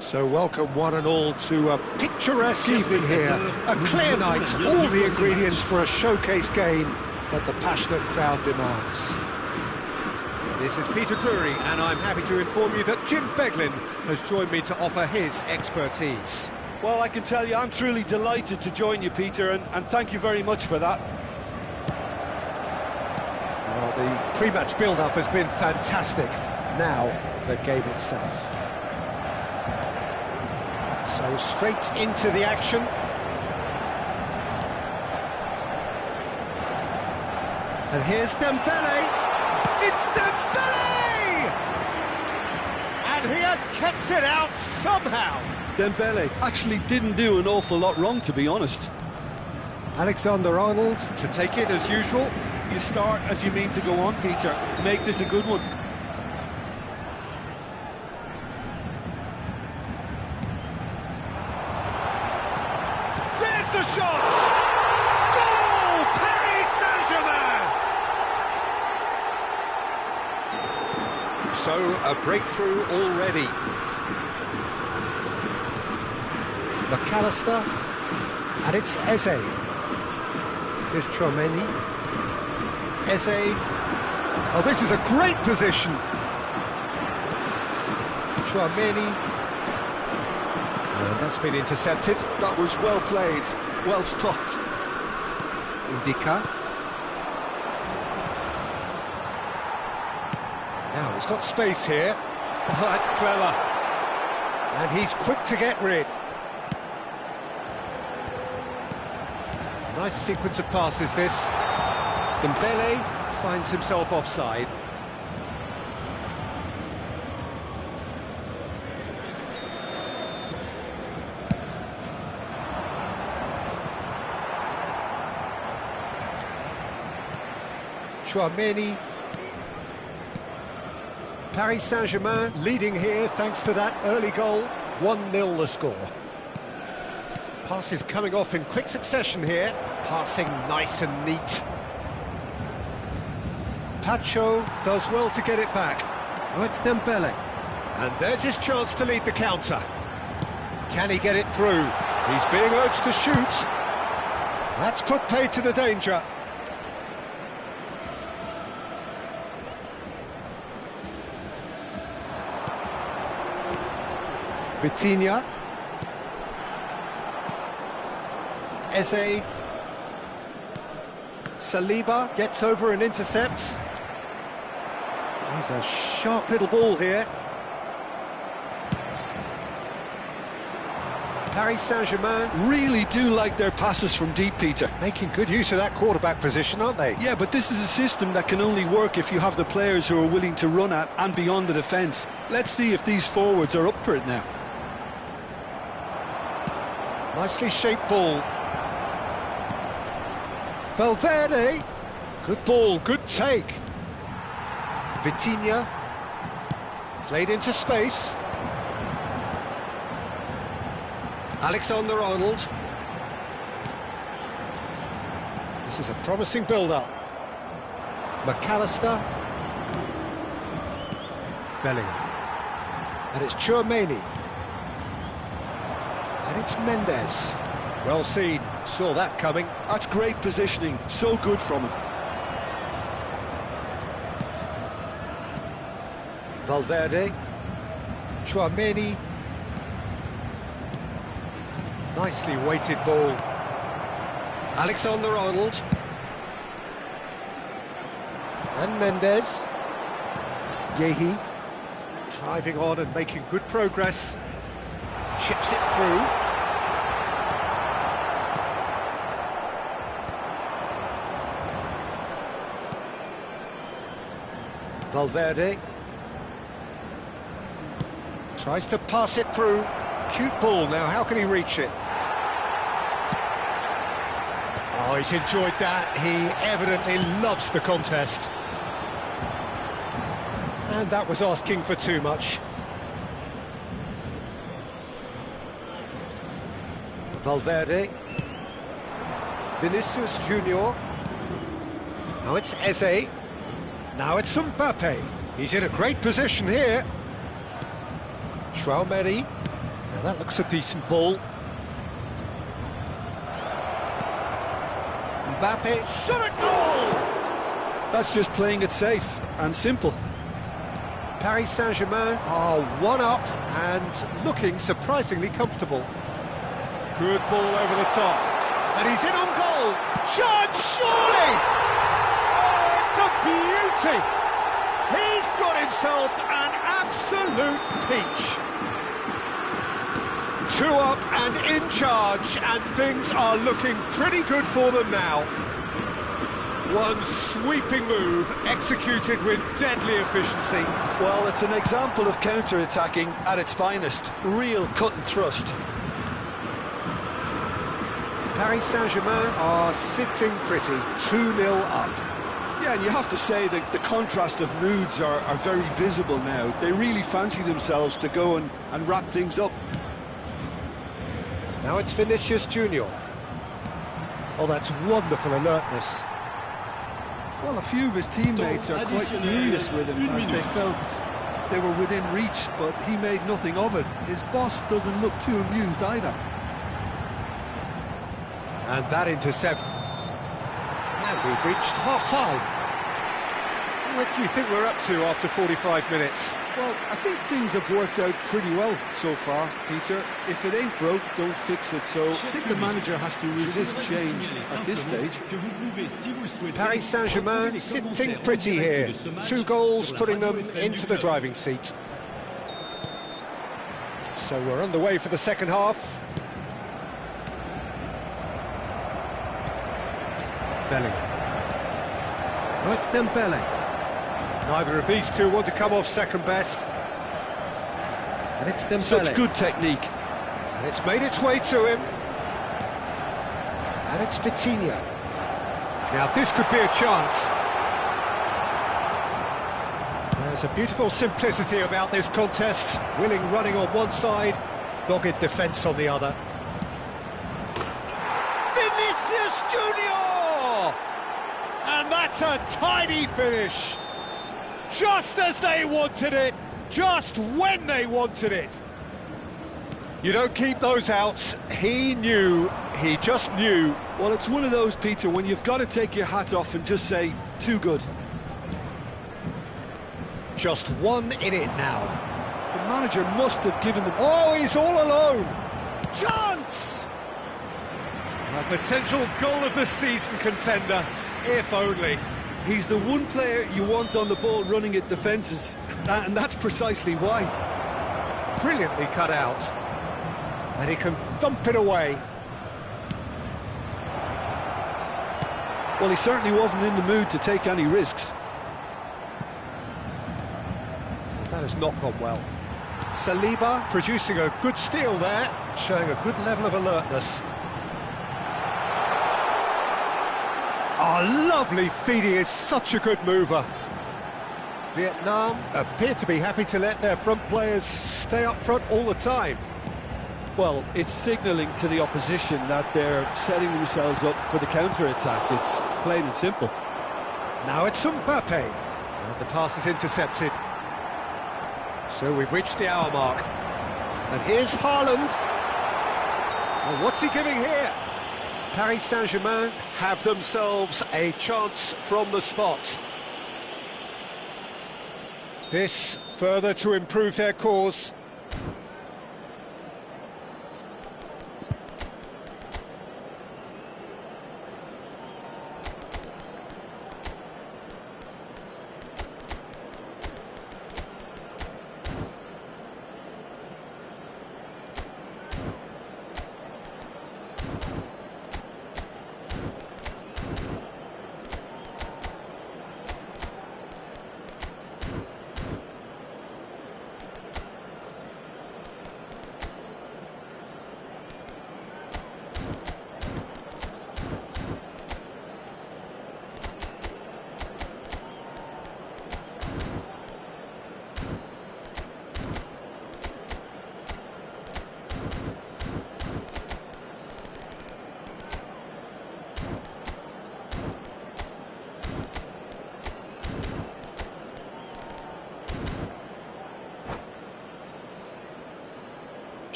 So welcome one and all to a picturesque evening here. A clear night, all the ingredients for a showcase game that the passionate crowd demands. This is Peter Drury, and I'm happy to inform you that Jim Beglin has joined me to offer his expertise. Well, I can tell you I'm truly delighted to join you, Peter, and thank you very much for that. Well, the pre-match build-up has been fantastic. Now, the game itself. So straight into the action. And here's Dembele. It's Dembele! And he has kept it out somehow. Dembele actually didn't do an awful lot wrong, to be honest. Alexander-Arnold to take it as usual. You start as you mean to go on, Peter. Make this a good one. There's the shot! Goal! Paris Saint-Germain! So, a breakthrough already. McAllister, and it's Eze. Here's Tchouaméni. Eze. Oh, this is a great position. Tchouaméni. And that's been intercepted. That was well played, well stopped. Ndicka. Now he's got space here. Oh, that's clever. And he's quick to get rid. Nice sequence of passes, this. Dembele finds himself offside. Tchouaméni. Paris Saint-Germain leading here thanks to that early goal. 1-0 the score. Passes coming off in quick succession here. Passing nice and neat. Pacho does well to get it back. Oh, it's Dembele. And there's his chance to lead the counter. Can he get it through? He's being urged to shoot. That's put paid to the danger. Vitinha. Eze. Saliba gets over and intercepts. He's a sharp little ball here. Paris Saint-Germain Really do like their passes from deep, Peter. making good use of that quarterback position, aren't they? Yeah, but this is a system that can only work if you have the players who are willing to run at and beyond the defence. Let's see if these forwards are up for it now. Nicely shaped ball. Valverde. Good ball, good take. Vitinha. Played into space. Alexander-Arnold. This is a promising build-up. McAllister. Bellingham. And it's Tchouaméni. And it's Mendes. Well seen, saw that coming. That's great positioning, so good from him. Valverde. Tchouaméni. Nicely weighted ball. Alexander-Arnold. And Mendes. Yehi. Driving on and making good progress. Chips it through. Valverde. Tries to pass it through. Cute ball now, how can he reach it? Oh, he's enjoyed that. He evidently loves the contest. And that was asking for too much. Valverde. Vinicius Junior. Now it's Eze. Now it's Mbappe. He's in a great position here. Tchouaméni. Now that looks a decent ball. Mbappe, shot at goal! That's just playing it safe and simple. Paris Saint-Germain are one up and looking surprisingly comfortable. Good ball over the top. And he's in on goal. Chance, surely! Oh, it's a beauty! He's got himself an absolute peach. 2 up and in charge, and things are looking pretty good for them now. One sweeping move, executed with deadly efficiency. Well, it's an example of counter-attacking at its finest. Real cut and thrust. Paris Saint-Germain are sitting pretty, 2-0 up. Yeah, and you have to say that the contrast of moods are very visible now. They really fancy themselves to go and wrap things up. Now it's Vinicius Junior. Oh, that's wonderful alertness. Well, a few of his teammates are quite furious with him as they felt they were within reach, but he made nothing of it. His boss doesn't look too amused either. And that intercept. And we've reached half-time. What do you think we're up to after 45 minutes? Well, I think things have worked out pretty well so far, Peter. If it ain't broke, don't fix it. So I think the manager has to resist change at this stage. Paris Saint-Germain sitting pretty here. 2 goals putting them into the driving seat. So we're underway for the second half. Bellingham. Oh, it's Dembele. Neither of these two want to come off second best. And it's Dembele. Such good technique. And it's made its way to him. And it's Vitinha. Now this could be a chance. There's a beautiful simplicity about this contest. Willing running on one side, dogged defence on the other. Vinicius Junior! And that's a tidy finish. Just as they wanted it, just when they wanted it. You don't keep those outs. He knew, he just knew. Well, it's one of those, Peter, when you've got to take your hat off and just say, too good. Just one in it now. The manager must have given them... Oh, he's all alone. Chance! A potential goal of the season contender, if only. He's the one player you want on the ball running at defences, and that's precisely why. Brilliantly cut out. And he can thump it away. Well, he certainly wasn't in the mood to take any risks. That has not gone well. Saliba producing a good steal there, showing a good level of alertness. Oh, lovely feed, he is such a good mover. Vietnam appear to be happy to let their front players stay up front all the time. Well, it's signalling to the opposition that they're setting themselves up for the counter-attack. It's plain and simple. Now it's Mbappe. And the pass is intercepted. So we've reached the hour mark. And here's Haaland. Well, what's he giving here? Paris Saint-Germain have themselves a chance from the spot. This further to improve their cause.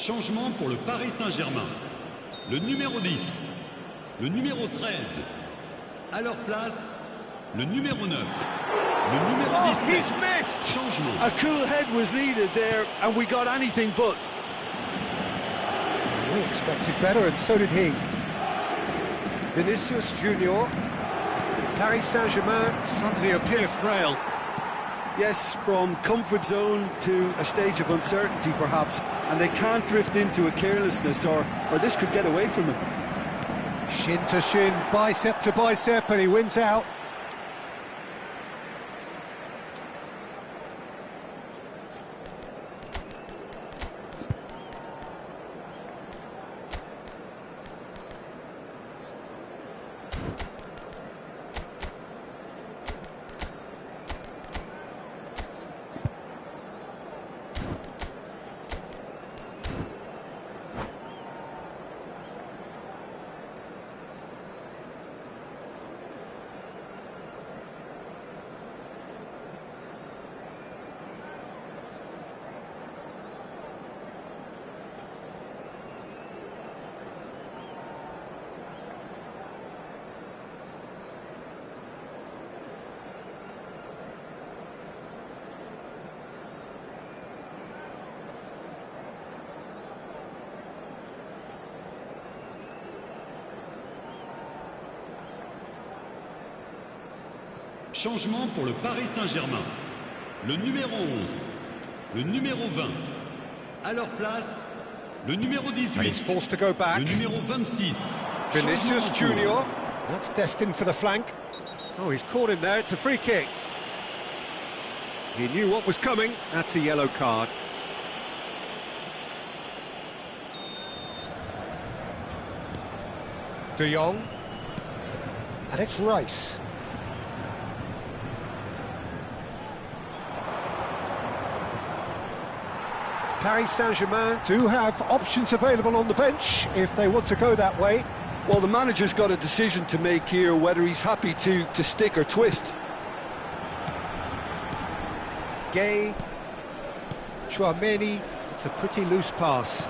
Changement pour le Paris Saint-Germain. Le numéro 10, le numéro 13. À leur place, le numéro 9, le numéro 17. Oh, he's missed! Changement. A cool head was needed there, and we got anything but. We expected better, and so did he. Vinicius Junior. Paris Saint-Germain suddenly appear frail. Yes, from comfort zone to a stage of uncertainty, perhaps, and they can't drift into a carelessness, or this could get away from him. Shin to shin, bicep to bicep, and he wins out. Changement pour le Paris Saint-Germain. Le numéro 11, le numéro 20. À leur place, le numéro 18. And he's forced to go back. Le numéro 26. Vinicius Changement en Junior. cours. That's destined for the flank. Oh, he's caught him there. It's a free kick. He knew what was coming. That's a yellow card. De Jong. And it's Rice. Paris Saint-Germain do have options available on the bench if they want to go that way. Well, the manager's got a decision to make here, whether he's happy to stick or twist. Gay, Chouameni, it's a pretty loose pass.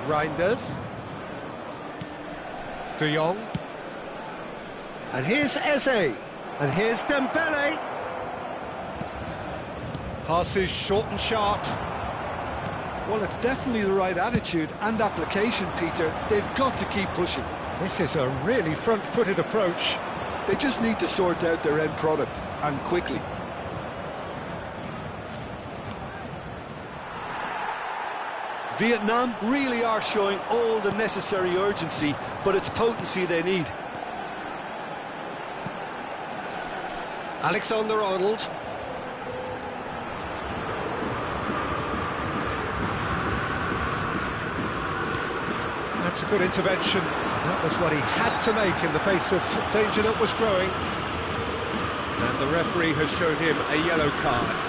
Reinders. De Jong. And here's Eze. And here's Dembele. Passes short and sharp. Well, it's definitely the right attitude and application, Peter. They've got to keep pushing. This is a really front-footed approach. They just need to sort out their end product, and quickly. Vietnam really are showing all the necessary urgency, but it's potency they need. Alexander-Arnold. That's a good intervention. That was what he had to make in the face of danger that was growing. And the referee has shown him a yellow card.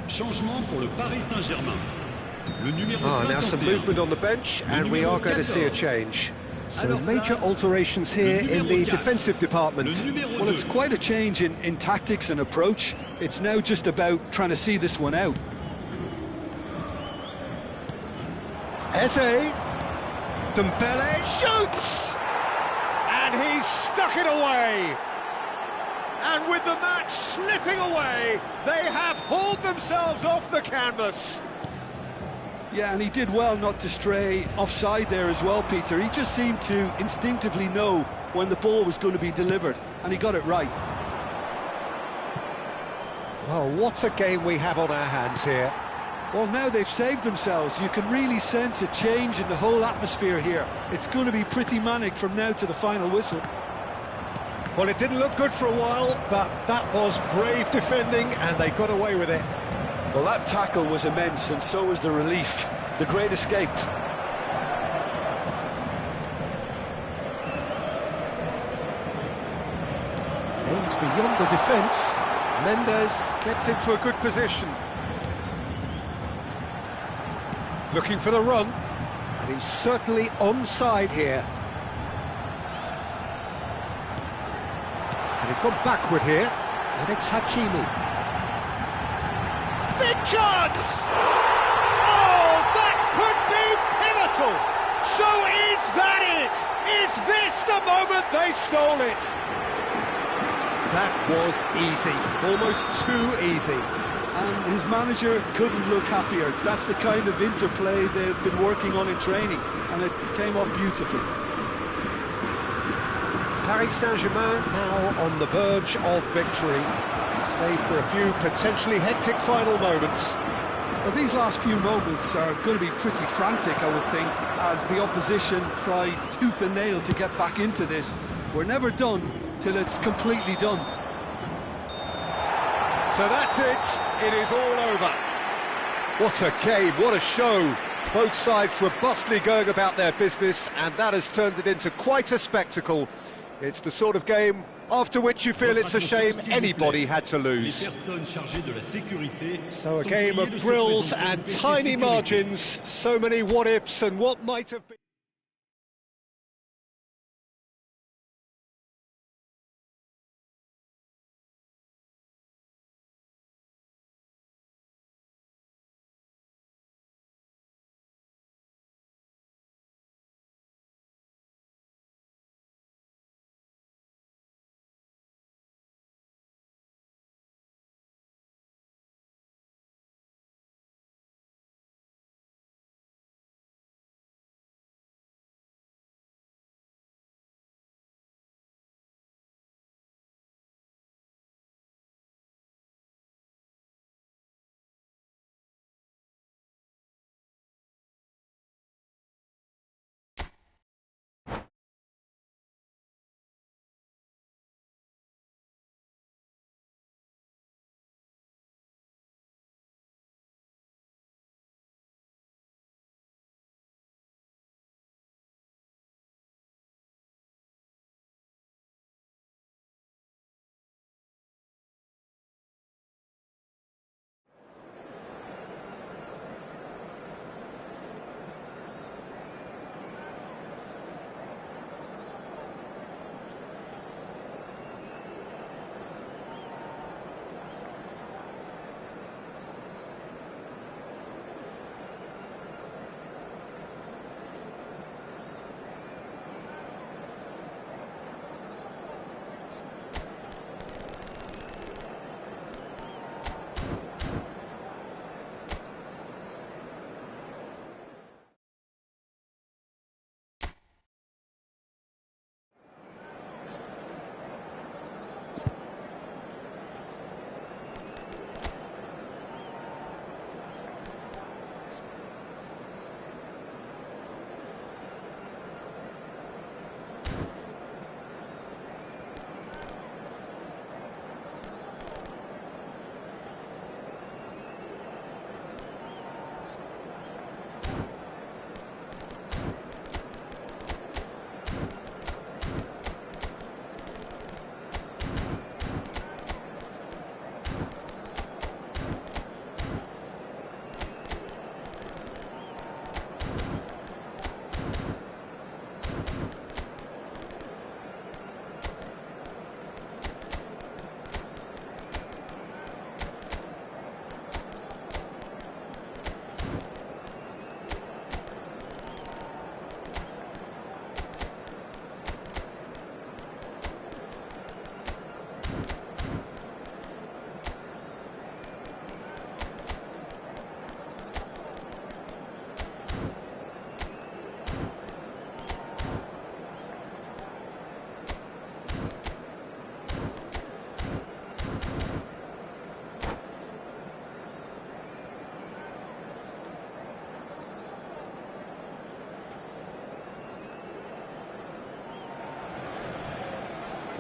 Changement pour le Paris Saint-Germain. Le numéro Now some 51. movement on the bench, and we are going to see a change. So major alterations here in the defensive department. Well, it's quite a change in tactics and approach. It's now just about trying to see this one out. Eze. Dembele shoots! And he's stuck it away. And with the match slipping away, they have hauled themselves off the canvas. Yeah, and he did well not to stray offside there as well, Peter. He just seemed to instinctively know when the ball was going to be delivered, and he got it right. Well, what a game we have on our hands here. Well, now they've saved themselves. You can really sense a change in the whole atmosphere here. It's going to be pretty manic from now to the final whistle. Well, it didn't look good for a while, but that was brave defending, and they got away with it. Well, that tackle was immense, and so was the relief. The great escape. Aimed beyond the defence. Mendes gets into a good position. Looking for the run, and he's certainly onside here. And he's gone backward here, and it's Hakimi. Big chance! Oh, that could be pivotal! So is that it? Is this the moment they stole it? That was easy, almost too easy. And his manager couldn't look happier. That's the kind of interplay they've been working on in training, and it came off beautifully. Paris Saint-Germain now on the verge of victory, save for a few potentially hectic final moments. Well, these last few moments are going to be pretty frantic, I would think, as the opposition try tooth and nail to get back into this. We're never done till it's completely done. So that's it, it is all over. What a game, what a show. Both sides robustly going about their business, and that has turned it into quite a spectacle. It's the sort of game after which you feel it's a shame anybody had to lose. So a game of thrills and tiny margins, so many what-ifs and what might have been.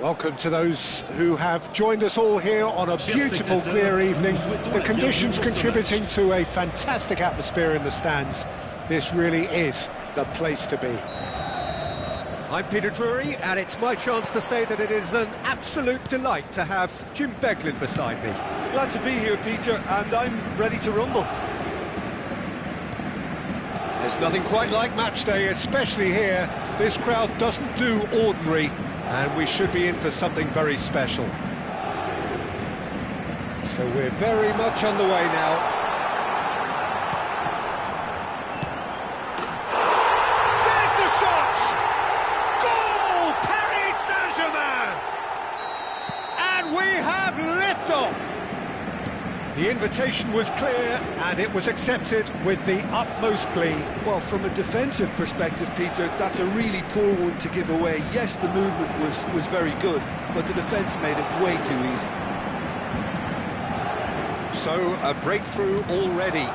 Welcome to those who have joined us all here on a beautiful, clear evening. The conditions contributing to a fantastic atmosphere in the stands. This really is the place to be. I'm Peter Drury, and it's my chance to say that it is an absolute delight to have Jim Beglin beside me. Glad to be here, Peter, and I'm ready to rumble. There's nothing quite like match day, especially here. This crowd doesn't do ordinary, and we should be in for something very special. So we're very much on the way now. There's the shot! Goal! Paris Saint-Germain! And we have liftoff! The invitation was clear, and it was accepted with the utmost glee. Well, from a defensive perspective, Peter, that's a really poor one to give away. Yes, the movement was very good, but the defence made it way too easy. So, a breakthrough already.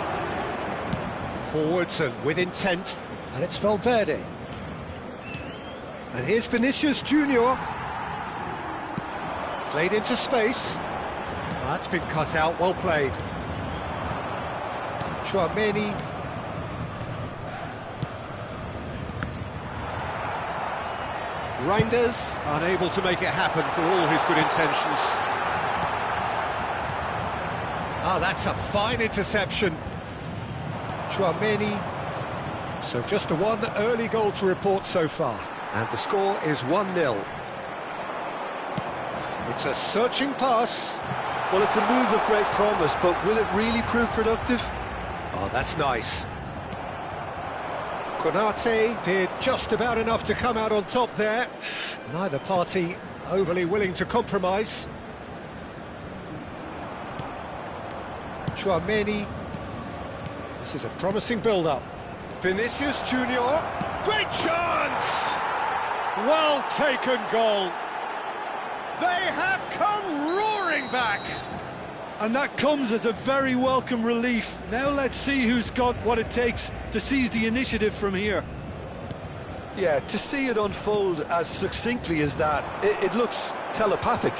Forwards and with intent, and it's Valverde. And here's Vinicius Junior. Played into space. That's been cut out, well played. Tchouaméni. Reinders, unable to make it happen for all his good intentions. Ah, that's a fine interception. Tchouaméni. So just the one early goal to report so far. And the score is 1-0. It's a searching pass. Well, it's a move of great promise, but will it really prove productive? Oh, that's nice. Konate did just about enough to come out on top there. Neither party overly willing to compromise. Tchouaméni. This is a promising build-up. Vinicius Junior. Great chance! Well taken goal. They have come roaring back. And that comes as a very welcome relief. Now let's see who's got what it takes to seize the initiative from here. Yeah, to see it unfold as succinctly as that, it looks telepathic.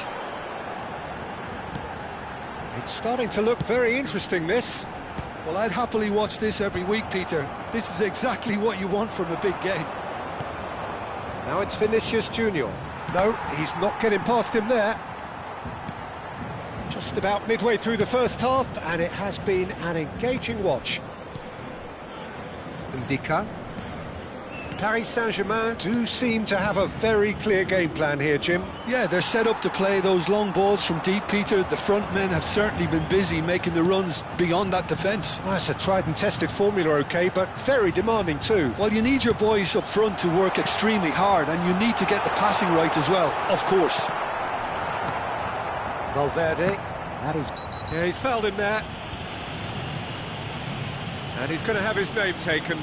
It's starting to look very interesting, this. Well, I'd happily watch this every week, Peter. This is exactly what you want from a big game. Now it's Vinicius Junior. No, he's not getting past him there. Just about midway through the first half, and it has been an engaging watch. Ndika. Paris Saint-Germain do seem to have a very clear game plan here, Jim. Yeah, they're set up to play those long balls from deep, Peter. The front men have certainly been busy making the runs beyond that defence. Well, it's a tried and tested formula, OK, but very demanding too. Well, you need your boys up front to work extremely hard, and you need to get the passing right as well, of course. Valverde. That is... Yeah, he's fouled him there. And he's going to have his name taken.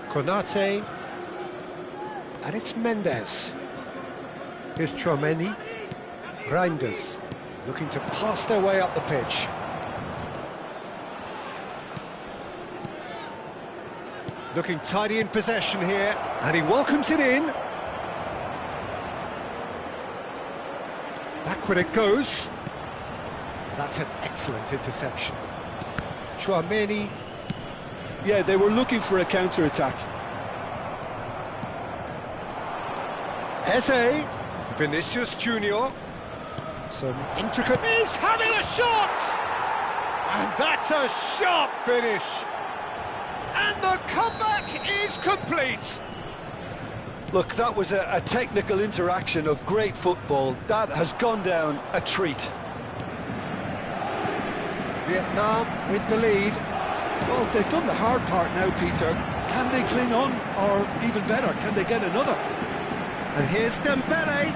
Konate, and it's Mendes. Here's Tchouaméni, Reinders, looking to pass their way up the pitch. Looking tidy in possession here, and he welcomes it in. Backward it goes. That's an excellent interception. Tchouaméni. Yeah, they were looking for a counter-attack. Eze, Vinicius Junior. Some intricate... He's having a shot! And that's a sharp finish. And the comeback is complete. Look, that was a technical interaction of great football. That has gone down a treat. Vietnam with the lead. Well, they've done the hard part now, Peter. Can they cling on, or even better, can they get another? And here's Dembele.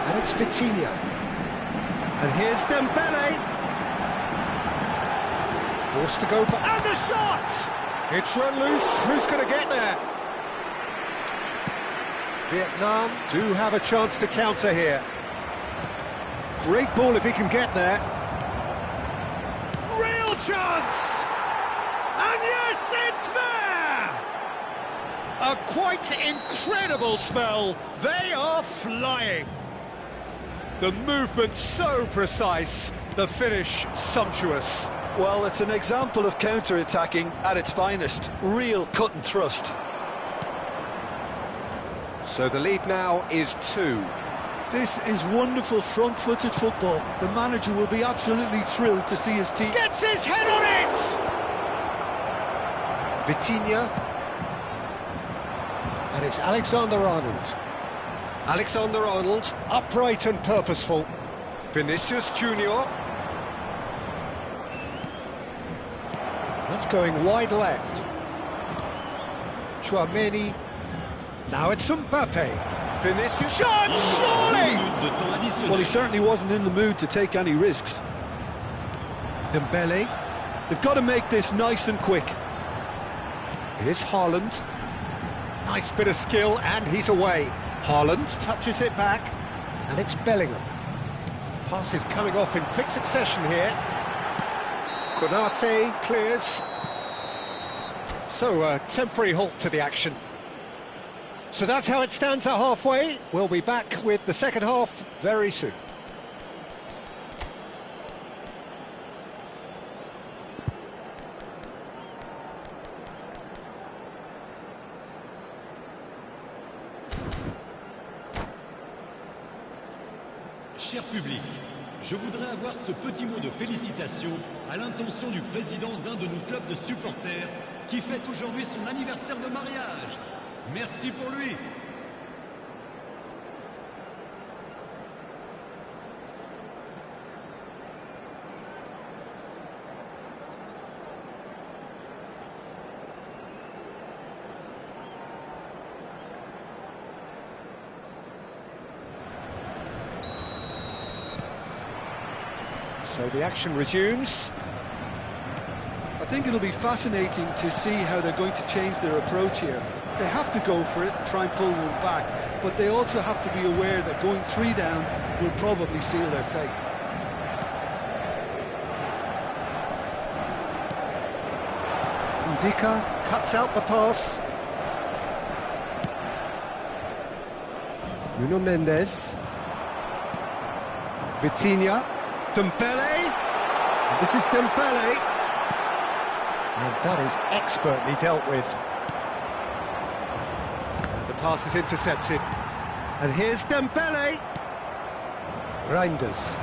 And it's Vitinha. And here's Dembele. Forced to go back. And the shot! It's run loose. Who's going to get there? Vietnam do have a chance to counter here. Great ball if he can get there. Real chance! And yes, it's there! A quite incredible spell. They are flying. The movement so precise, the finish sumptuous. Well, it's an example of counter-attacking at its finest. Real cut and thrust. So the lead now is 2. This is wonderful front-footed football. The manager will be absolutely thrilled to see his team. Gets his head on it! Vitinha. And it's Alexander-Arnold. Alexander-Arnold, upright and purposeful. Vinicius Junior. That's going wide left. Tchouaméni. Now it's Mbappe. Vinicius. Shot, surely! Well, he certainly wasn't in the mood to take any risks. Dembele. They've got to make this nice and quick. Here's Haaland. Nice bit of skill, and he's away. Haaland touches it back, and it's Bellingham. Pass is coming off in quick succession here. Konate clears. So a temporary halt to the action. So that's how it stands at halfway. We'll be back with the second half very soon. Cher public, je voudrais avoir ce petit mot de félicitation à l'intention du président d'un de nos clubs de supporters qui fête aujourd'hui son anniversaire de mariage. Merci pour lui. So the action resumes. I think it'll be fascinating to see how they're going to change their approach here. They have to go for it, try and pull one back, but they also have to be aware that going 3 down will probably seal their fate. Ndika cuts out the pass. Nuno Mendes. Vitinha. Dembele. This is Dembele. And that is expertly dealt with. And the pass is intercepted. And here's Dembele. Reinders.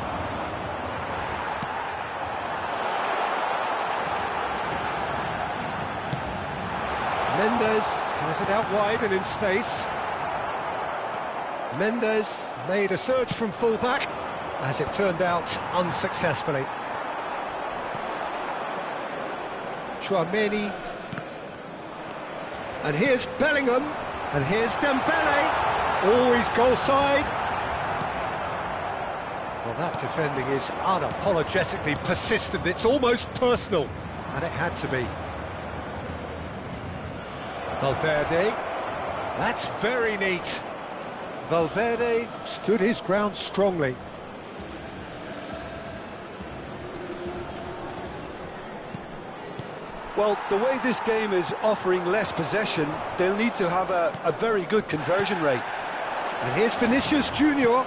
Mendes has it out wide and in space. Mendes made a surge from full-back, as it turned out unsuccessfully. Tchouaméni. And here's Bellingham. And here's Dembele. Always goal side. Well, that defending is unapologetically persistent. It's almost personal. And it had to be. Valverde. That's very neat. Valverde stood his ground strongly. Well, the way this game is offering less possession, they'll need to have a very good conversion rate. And here's Vinicius Junior.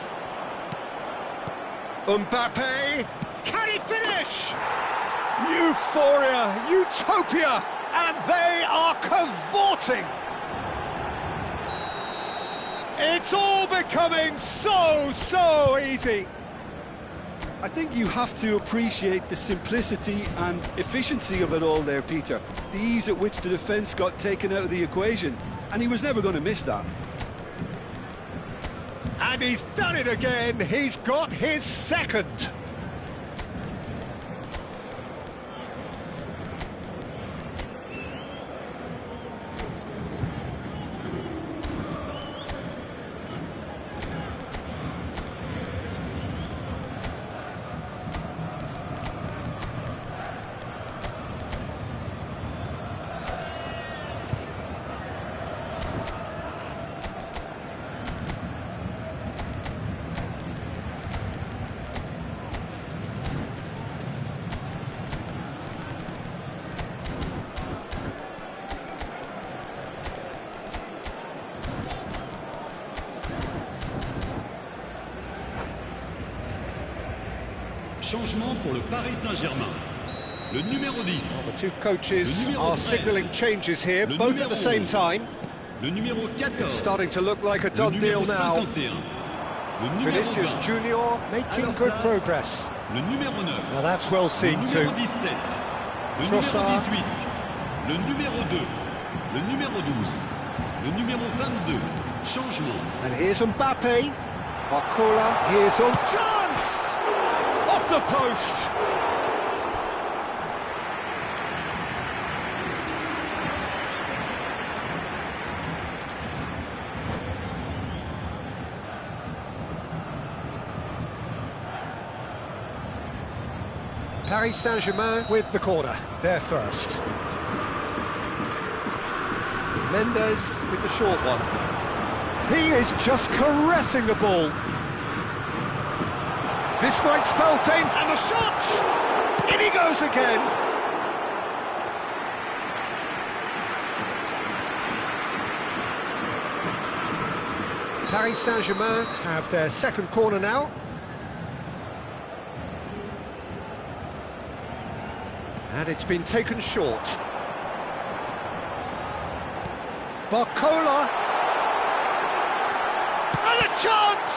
Mbappe. Can he finish? Euphoria, utopia, and they are cavorting. It's all becoming so easy. I think you have to appreciate the simplicity and efficiency of it all there, Peter. The ease at which the defence got taken out of the equation, and he was never going to miss that. And he's done it again. He's got his second. changement pour le Paris Saint-Germain. Le numéro 10. Well, the two coaches are signalling changes here, both at the same time. Le numéro 14. It's starting to look like a done deal now. Vinicius Junior making good progress. Le numéro 9. Now that's well seen too. Le numéro 17. Le Trossard. numéro 18. Le numéro 2. Le numéro 12. Le numéro 22. Changement. And here's Mbappe. Barcola, here's on chance! Off the post! Paris Saint-Germain with the corner, there first. Mendes with the short one. He is just caressing the ball. This might spell danger, and the shot! In he goes again! Paris Saint-Germain have their second corner now. And it's been taken short. Barcola! And a chance!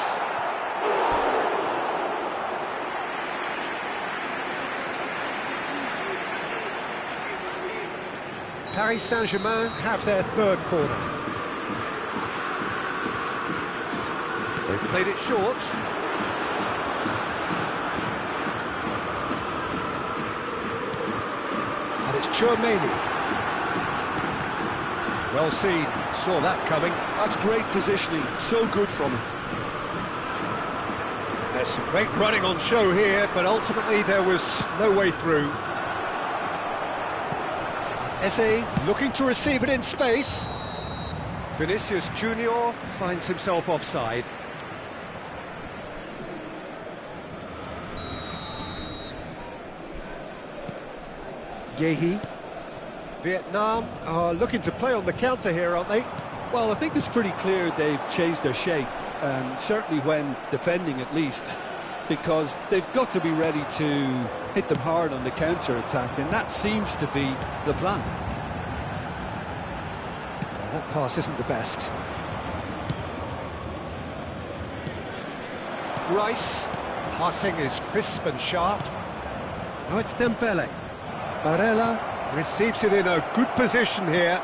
Paris Saint-Germain have their third corner. They've played it short. And it's Tchouaméni. Well seen, saw that coming. That's great positioning, so good from him. There's some great running on show here, but ultimately there was no way through. Eze looking to receive it in space. Vinicius Junior finds himself offside. Yehi. Vietnam are looking to play on the counter here, aren't they? Well, I think it's pretty clear they've changed their shape, certainly when defending at least, because they've got to be ready to hit them hard on the counter-attack, and that seems to be the plan. That pass isn't the best. Rice, passing is crisp and sharp. Oh, it's Dembele. Barella receives it in a good position here.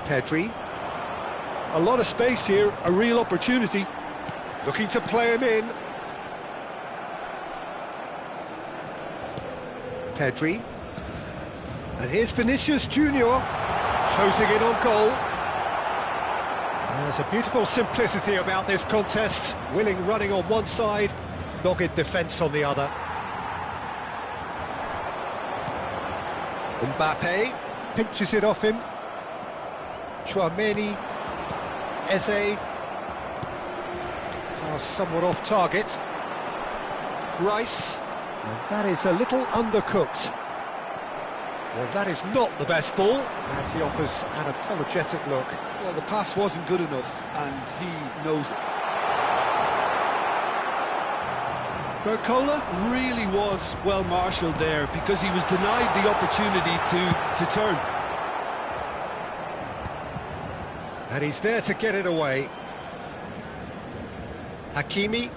Pedri. A lot of space here, a real opportunity. Looking to play him in. Pedri. And here's Vinicius Junior, closing in on goal. There's a beautiful simplicity about this contest. Willing running on one side, dogged defence on the other. Mbappe pinches it off him. Tchouaméni. Eze. Pass somewhat off target. Rice. And that is a little undercooked. Well, that is not the best ball. And he offers an apologetic look. Well, the pass wasn't good enough, and he knows it. Barcola really was well marshalled there because he was denied the opportunity to turn. And he's there to get it away. Hakimi.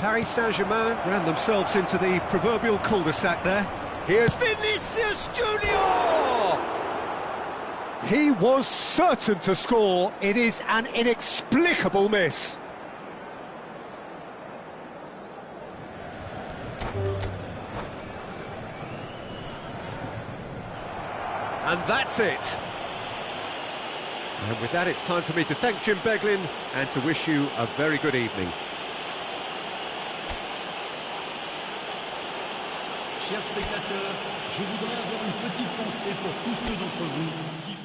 Paris Saint-Germain ran themselves into the proverbial cul-de-sac there. Here's Vinicius Junior! He was certain to score. It is an inexplicable miss. And that's it. And with that, it's time for me to thank Jim Beglin and to wish you a very good evening. Chers spectateurs, je voudrais avoir une petite pensée pour tous ceux d'entre vous qui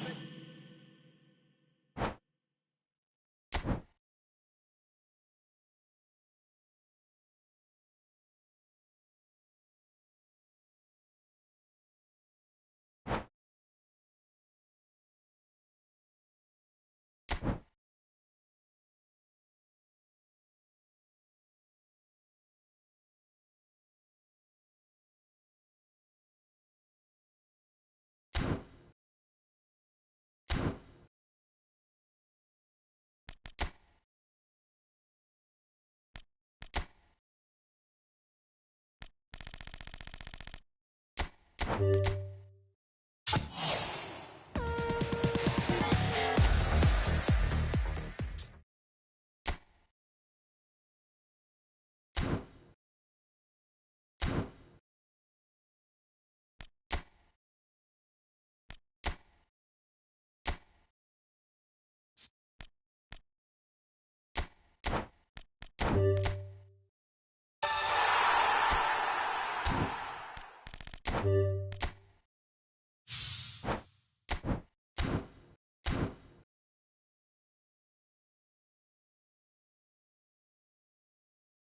you